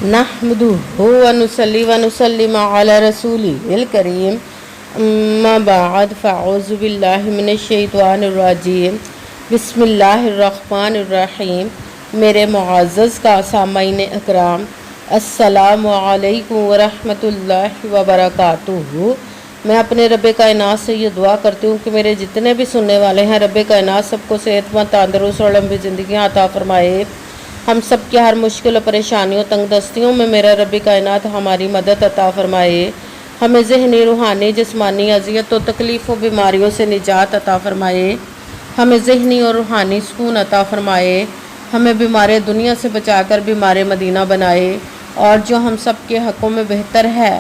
नहमदुहु व नुसल्ली व नुसल्लिम अला रसूलिहिल करीम अम्मा बाद फ़अऊज़ु बिल्लाहि मिनश शैतानिर रजीम बिस्मिल्लाहिर रहमानिर रहीम। मेरे मुअज़्ज़ज़ का सामाईन अकराम, अस्सलामु अलैकुम व रहमतुल्लाहि व बरकातुहू। मैं अपने रब कायनात से ये दुआ करती हूँ कि मेरे जितने भी सुनने वाले हैं, रब कायनात सबको सेहतमंद, तंदुरुस्त और लंबी ज़िंदगी अता फरमाए। हम सब की हर मुश्किल और परेशानियों, तंगदस्तियों में मेरा रब कायनात हमारी मदद अता फरमाए। हमें ज़हनी, रूहानी, जिस्मानी अज़ियत और तकलीफ़ों, बीमारियों से निजात अता फरमाए। हमें ज़हनी और रूहानी सुकून अता फरमाए। हमें बीमार दुनिया से बचाकर बीमार मदीना बनाए। और जो हम सब के हक़ों में बेहतर है,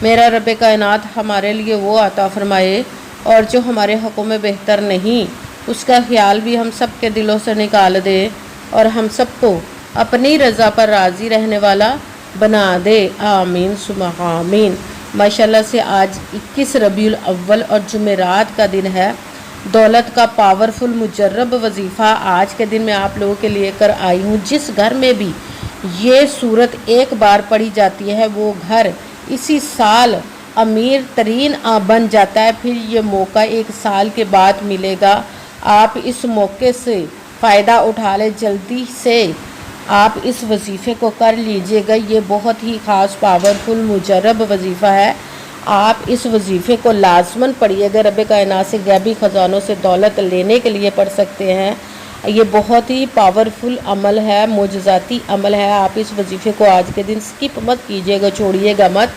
मेरा रब कायनात हमारे लिए वो अता फरमाए। और जो हमारे हक़ों में बेहतर नहीं, उसका ख्याल भी हम सब के दिलों से निकाल दे और हम सबको अपनी रज़ा पर राज़ी रहने वाला बना दे। आमीन सुम्मा आमीन। माशाल्लाह से आज 21 रबीउल अव्वल और जुमेरात का दिन है। दौलत का पावरफुल मुजर्रब वजीफ़ा आज के दिन में आप लोगों के लिए कर आई हूँ। जिस घर में भी ये सूरत एक बार पढ़ी जाती है, वो घर इसी साल अमीर तरीन बन जाता है। फिर ये मौका एक साल के बाद मिलेगा। आप इस मौके से फ़ायदा उठा ले, जल्दी से आप इस वजीफ़े को कर लीजिएगा। ये बहुत ही ख़ास पावरफुल मुजर्रब वजीफ़ा है। आप इस वजीफ़े को लाजमन पढ़िएगा। रब कायनात से गैबी ख़जानों से दौलत लेने के लिए पढ़ सकते हैं। ये बहुत ही पावरफुल अमल है, मोजज़ाती अमल है। आप इस वजीफ़े को आज के दिन स्किप मत कीजिएगा, छोड़िएगा मत।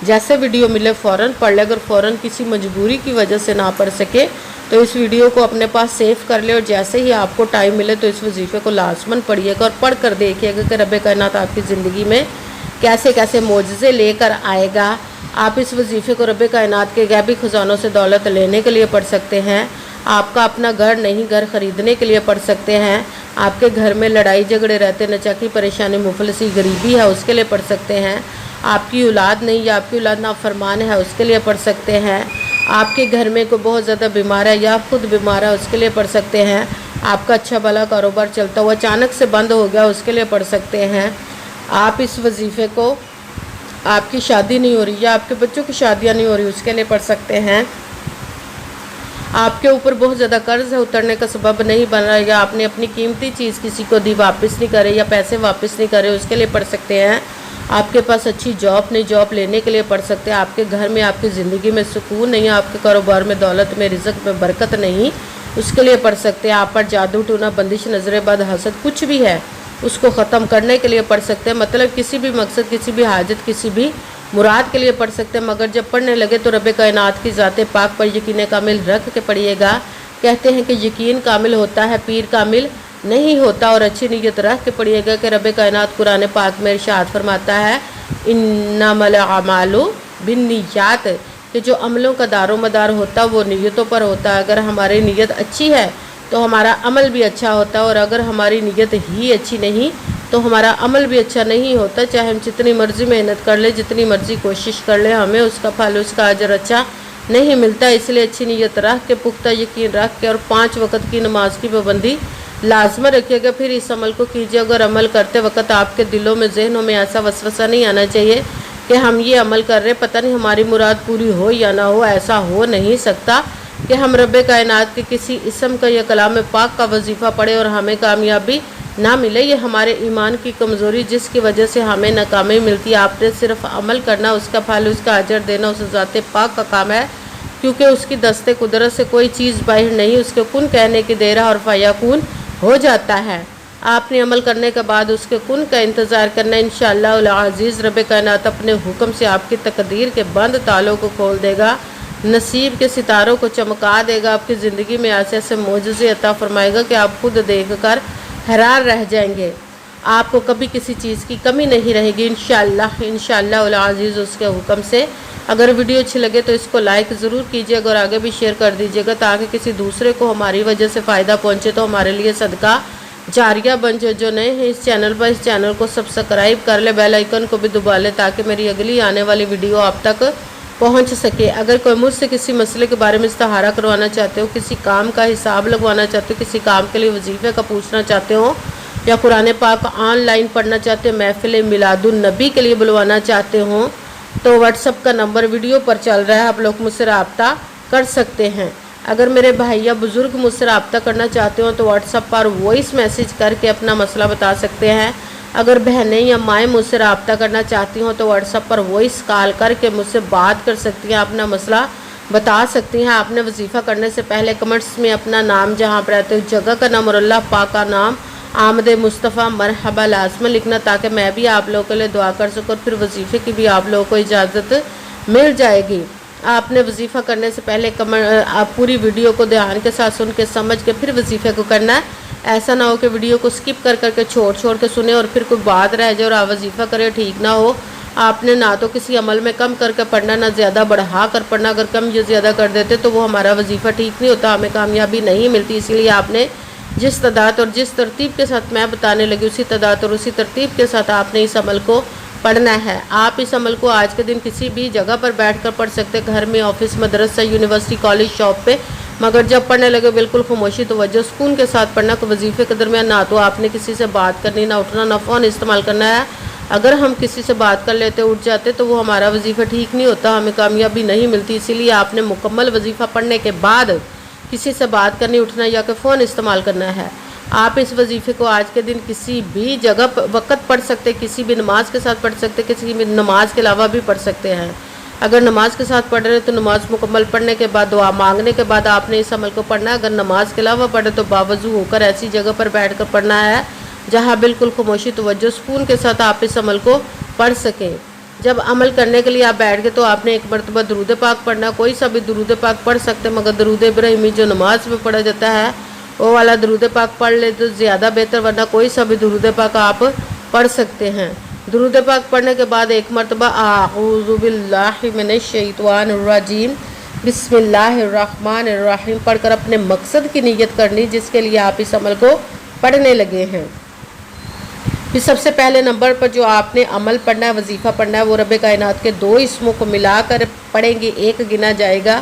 जैसे वीडियो मिले फ़ौरन पढ़ ले। अगर फ़ौरन किसी मजबूरी की वजह से ना पढ़ सके तो इस वीडियो को अपने पास सेव कर ले और जैसे ही आपको टाइम मिले तो इस वजीफ़े को लाजमन पढ़िएगा और पढ़ कर देखिएगा कि रब कायनात आपकी ज़िंदगी में कैसे कैसे मोजज़े लेकर आएगा। आप इस वजीफ़े को रब कायनात के गैबी ख़जानों से दौलत लेने के लिए पढ़ सकते हैं। आपका अपना घर नहीं, घर ख़रीदने के लिए पढ़ सकते हैं। आपके घर में लड़ाई झगड़े रहते, नचाकी, परेशानी, मुफलसी, गरीबी है, उसके लिए पढ़ सकते हैं। आपकी औलाद नहीं या आपकी औलाद नाफरमान है, उसके लिए पढ़ सकते हैं। आपके घर में कोई बहुत ज़्यादा बीमार है या खुद बीमार है, उसके लिए पढ़ सकते हैं। आपका अच्छा भला कारोबार चलता हुआ अचानक से बंद हो गया, उसके लिए पढ़ सकते हैं। आप इस वजीफ़े को, आपकी शादी नहीं हो रही या आपके बच्चों की शादियाँ नहीं हो रही, उसके लिए पढ़ सकते हैं। आपके ऊपर बहुत ज़्यादा कर्ज है, उतरने का सबब नहीं बन रहा, या आपने अपनी कीमती चीज़ किसी को दी, वापस नहीं करे या पैसे वापस नहीं करे, उसके लिए पढ़ सकते हैं। आपके पास अच्छी जॉब नहीं, जॉब लेने के लिए पढ़ सकते हैं। आपके घर में, आपकी ज़िंदगी में सुकून नहीं, आपके कारोबार में, दौलत में, रिज़्क़ में बरकत नहीं, उसके लिए पढ़ सकते हैं। आप पर जादू, टूना, बंदिश, नज़र बद, हसद कुछ भी है, उसको ख़त्म करने के लिए पढ़ सकते हैं। मतलब किसी भी मकसद, किसी भी हाजत, किसी भी मुराद के लिए पढ़ सकते हैं। मगर जब पढ़ने लगे तो रब कायनात की ज़ात पाक पर यकीन कामिल रख के पढ़िएगा। कहते हैं कि यकीन कामिल होता है, पीर कामिल नहीं होता। और अच्छी नीयत रख के पढ़िएगा कि रब कायनात कुरान पाक में इरशाद फरमाता है, इन्नमल अमालु बिन्नियात, कि जो अमलों का दारो मदार होता है वो नीयतों पर होता है। अगर हमारी नीयत अच्छी है तो हमारा अमल भी अच्छा होता है, और अगर हमारी नीयत ही अच्छी नहीं तो हमारा अमल भी अच्छा नहीं होता। चाहे हम जितनी मर्ज़ी मेहनत कर ले, जितनी मर्ज़ी कोशिश कर ले, हमें उसका फल, उसका अजर अच्छा नहीं मिलता। इसलिए अच्छी नीयत रख के, पुख्ता यकीन रख के और 5 वक्त की नमाज की पाबंदी लाजमन रखिएगा। फिर इस अमल को कीजिए। अगर अमल करते वक्त आपके दिलों में, जहनों में ऐसा वसवसा नहीं आना चाहिए कि हम ये अमल कर रहे, पता नहीं हमारी मुराद पूरी हो या ना हो। ऐसा हो नहीं सकता कि हम रब कायनात के किसी इसम का या कलाम पाक का वजीफ़ा पढ़े और हमें कामयाबी ना मिले। ये हमारे ईमान की कमज़ोरी, जिसकी वजह से हमें नाकामी मिलती है। आपने सिर्फ अमल करना, उसका फल, उसका अजर देना उस ज़ात पाक का काम है, क्योंकि उसकी दस्ते कुदरत से कोई चीज़ बाहर नहीं। उसके कुन कहने की देर है और फयाकुन हो जाता है। आपने अमल करने के बाद उसके कुन का इंतज़ार करना। इंशाअल्लाह अज़ीज़ रब कायनात अपने हुक्म से आपकी तकदीर के बंद तालों को खोल देगा, नसीब के सितारों को चमका देगा। आपकी ज़िंदगी में ऐसे ऐसे मोजज़े अता फरमाएगा कि आप खुद देख कर हैरान रह जाएंगे। आपको कभी किसी चीज़ की कमी नहीं रहेगी इंशाअल्लाह अज़ीज़ उसके हुक्म से। अगर वीडियो अच्छी लगे तो इसको लाइक ज़रूर कीजिएगा और आगे भी शेयर कर दीजिएगा, ताकि किसी दूसरे को हमारी वजह से फ़ायदा पहुँचे तो हमारे लिए सदका जारिया बन जाए। जो नए हैं इस चैनल पर, इस चैनल को सब्सक्राइब कर ले, बेल आइकन को भी दबा ले, ताकि मेरी अगली आने वाली वीडियो आप तक पहुंच सके। अगर कोई मुझसे किसी मसले के बारे में इस्तिहारा करवाना चाहते हो, किसी काम का हिसाब लगवाना चाहते हो, किसी काम के लिए वजीफ़े का पूछना चाहते हो, یا قرآن پاک آن لائن پڑھنا چاہتے ہیں، محفل میلاد النبی کے لیے بلوانا چاہتے ہوں تو واٹس ایپ کا نمبر ویڈیو پر چل رہا ہے، آپ لوگ مجھ سے رابطہ کر سکتے ہیں۔ اگر میرے بھائی یا بزرگ مجھ سے رابطہ کرنا چاہتے ہوں تو واٹس ایپ پر وائس میسیج کر کے اپنا مسئلہ بتا سکتے ہیں۔ اگر بہنیں یا مائیں مجھ سے رابطہ کرنا چاہتی ہوں تو واٹس ایپ پر وائس کال کر کے مجھ سے بات کر سکتی ہیں، اپنا مسئلہ بتا سکتی ہیں۔ آپ نے وظیفہ کرنے سے پہلے کمنٹس میں اپنا نام، جہاں پر رہتے ہو جگہ کا نام اور اللہ پاک کا نام، آمد مصطفیٰ مرحبا لازم لکھنا، تاکہ میں بھی آپ لوگوں کے لیے دعا کر سکوں اور پھر وظیفے کی بھی آپ لوگوں کو اجازت مل جائے گی۔ آپ نے وظیفہ کرنے سے پہلے آپ پوری ویڈیو کو دھیان کے ساتھ سن کے سمجھ کے پھر وظیفے کو کرنا ہے۔ ایسا نہ ہو کہ ویڈیو کو سکپ کر کے چھوڑ کے سنیں اور پھر کوئی بات رہ جائے اور آپ وظیفہ کرے، ٹھیک نہ ہو۔ آپ نے نہ تو کسی عمل میں کم کر کے پڑھنا، نہ زیادہ بڑھا کر پڑھنا۔ اگر کم یا زیادہ کر دیتے تو وہ ہمارا وظیفہ ٹھیک نہیں ہوتا، ہمیں کامیابی نہیں ملتی۔ اسی لیے آپ نے جس تعداد اور جس ترتیب کے ساتھ میں بتانے لگی اسی تعداد اور اسی ترتیب کے ساتھ آپ نے اس عمل کو پڑھنا ہے۔ آپ اس عمل کو آج کے دن کسی بھی جگہ پر بیٹھ کر پڑھ سکتے، گھر میں، آفس، مدرسہ، یونیورسٹی، کالج، شاپ پہ، مگر جب پڑھنے لگے بالکل خاموشی، توجہ، سکون کے ساتھ پڑھنا۔ کہ وظیفے کے درمیان نہ تو آپ نے کسی سے بات کرنی، نہ اٹھنا، نہ فون استعمال کرنا ہے۔ اگر ہم کسی سے بات کر لیتے، اٹھ جاتے تو وہ ہمارا وظیفہ ٹھیک نہیں ہوتا، ہمیں کامیابی نہیں ملتی۔ اسی لیے آپ نے مکمل وظیفہ پڑھنے کے بعد کسی سے بات کرنی، اٹھنا یا کہ فون استعمال کرنا ہے۔ آپ اس وظیفے کو آج کے دن کسی بھی جگہ وقت پڑھ سکتے، کسی بھی نماز کے ساتھ پڑھ سکتے، کسی بھی نماز کے علاوہ بھی پڑھ سکتے ہیں۔ اگر نماز کے ساتھ پڑھ رہے تو نماز مکمل پڑھنے کے بعد دعا مانگنے کے بعد آپ نے اس عمل کو پڑھنا ہے۔ اگر نماز کے علاوہ پڑھے تو باوضو ہو کر ایسی جگہ پر بیٹھ کر پڑھنا ہے جہاں بالکل خاموشی، توجہ، سکون کے ساتھ آپ اس عمل کو پڑھ سکیں۔ جب عمل کرنے کے لیے آپ بیٹھ گئے تو آپ نے ایک مرتبہ درود پاک پڑھنا، کوئی سا بھی درود پاک پڑھ سکتے، مگر درود ابراہیمی جو نماز میں پڑھا جاتا ہے وہ والا درود پاک پڑھ لے تو زیادہ بہتر، ورنہ کوئی سا بھی درود پاک آپ پڑھ سکتے ہیں۔ درود پاک پڑھنے کے بعد ایک مرتبہ اعوذ باللہ من الشیطان الرجیم بسم اللہ الرحمن الرحیم پڑھ کر اپنے مقصد کی نیت کرنی جس کے لیے آپ اس عمل کو پڑھنے لگے ہیں۔ پھر سب سے پہلے نمبر پر جو آپ نے عمل پڑھنا ہے، وظیفہ پڑھنا ہے، وہ رب کائنات کے دو اسموں کو ملا کر پڑھیں گے۔ ایک گنا جائے گا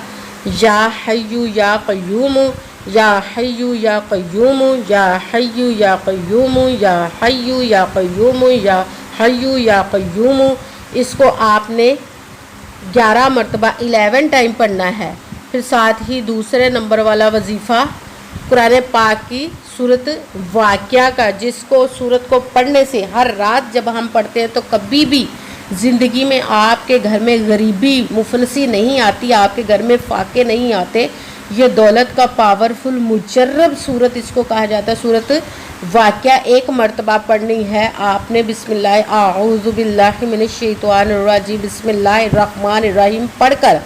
یا حیو یا قیوم، یا حیو یا قیوم، یا حیو یا قیوم، یا حیو یا قیوم، یا حیو یا قیوم۔ اس کو آپ نے 11 مرتبہ 11 ٹائم پڑھنا ہے۔ پھر ساتھ ہی دوسرے نمبر والا وظیفہ قرآن پاک کی سورت واقعہ کا، جس کو سورت کو پڑھنے سے ہر رات جب ہم پڑھتے ہیں تو کبھی بھی زندگی میں آپ کے گھر میں غریبی، مفلسی نہیں آتی، آپ کے گھر میں فاقے نہیں آتے۔ یہ دولت کا پاورفل مجرب سورت اس کو کہا جاتا ہے۔ سورت واقعہ ایک مرتبہ پڑھنی ہے آپ نے۔ بسم اللہ اعوذ باللہ من الشیطان الرجیم بسم اللہ الرحمن الرحیم پڑھ کر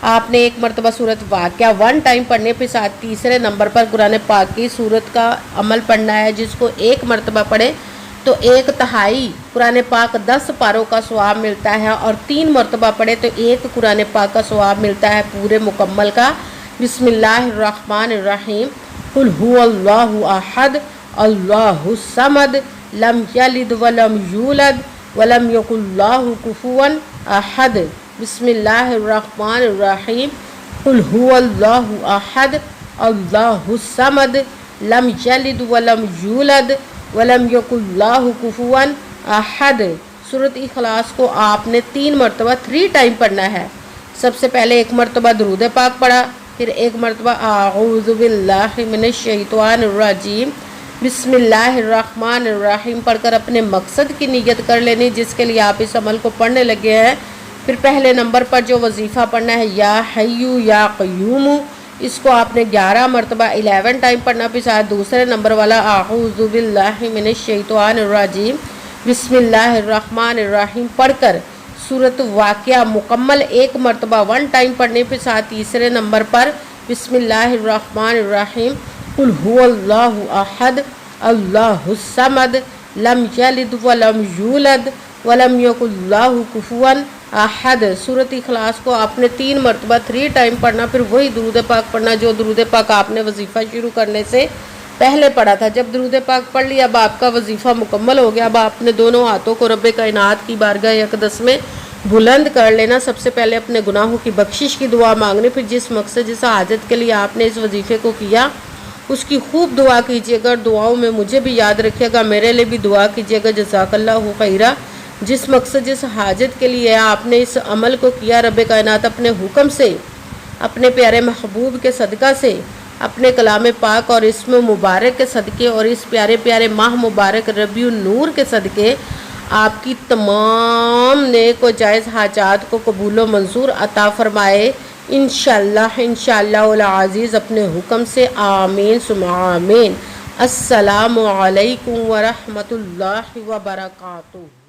آپ نے ایک مرتبہ سورت واقعہ 1 ٹائم پڑھنے، پھر ساتھ تیسرے نمبر پر قرآن پاک کی سورت کا عمل پڑھنا ہے، جس کو ایک مرتبہ پڑھے تو 1/3 قرآن پاک 10 پاروں کا ثواب ملتا ہے، اور 3 مرتبہ پڑھے تو 1 قرآن پاک کا ثواب ملتا ہے پورے مکمل کا۔ بسم اللہ الرحمن الرحیم قل هو اللہ احد اللہ الصمد لم یلد ولم یولد ولم یکن له کفوا احد۔ بسم اللہ الرحمن الرحیم قل هو اللہ احد اللہ الصمد لم یلد ولم یولد ولم یکن له کفوا احد۔ سورۃ اخلاص کو آپ نے 3 مرتبہ 3 ٹائم پڑھنا ہے۔ سب سے پہلے ایک مرتبہ درود پاک پڑھا، پھر ایک مرتبہ اعوذ باللہ من الشیطان الرجیم بسم اللہ الرحمن الرحیم پڑھ کر اپنے مقصد کی نیت کر لینی جس کے لیے آپ اس عمل کو پڑھنے لگے ہیں۔ پھر پہلے نمبر پر جو وظیفہ پڑھنا ہے یا حیو یا قیوم، اس کو آپ نے 11 مرتبہ 11 ٹائم پڑھنا، پھر ساتھ دوسرے نمبر والا اعوذ باللہ من الشیطان الرجیم بسم اللہ الرحمن الرحیم پڑھ کر سورت واقعہ مکمل 1 مرتبہ 1 ٹائم پڑھنے، پھر ساتھ تیسرے نمبر پر بسم اللہ الرحمن الرحیم قل هو اللہ احد اللہ الصمد لم یلد ولم یولد ولم یکن له کفوا احد۔ سورۃ اخلاص کو آپ نے 3 مرتبہ 3 ٹائم پڑھنا، پھر وہی درود پاک پڑھنا جو درود پاک آپ نے وظیفہ شروع کرنے سے پہلے پڑھا تھا۔ جب درود پاک پڑھ لیا اب آپ کا وظیفہ مکمل ہو گیا۔ اب آپ نے دونوں ہاتھوں کو رب کائنات کی بارگاہ اقدس میں بلند کر لینا۔ سب سے پہلے اپنے گناہوں کی بخشش کی دعا مانگنی، پھر جس مقصد جس حاجت کے لیے آپ نے اس وظیفے کو کیا اس کی خوب دعا کیجیے گا، دعاؤں میں مجھے بھی یاد رکھیے گا، میرے لیے بھی دعا کیجیے گا۔ جزاک اللہ خیرہ۔ جس مقصد جس حاجت کے لیے آپ نے اس عمل کو کیا، رب کائنات اپنے حکم سے، اپنے پیارے محبوب کے صدقہ سے، اپنے کلام پاک اور اسم مبارک کے صدقے اور اس پیارے پیارے ماہ مبارک ربیع النور کے صدقے آپ کی تمام نیک و جائز حاجات کو قبول و منظور عطا فرمائے، انشاءاللہ العزیز اپنے حکم سے، آمین ثم آمین۔ السلام علیکم ورحمۃ اللہ وبرکاتہ۔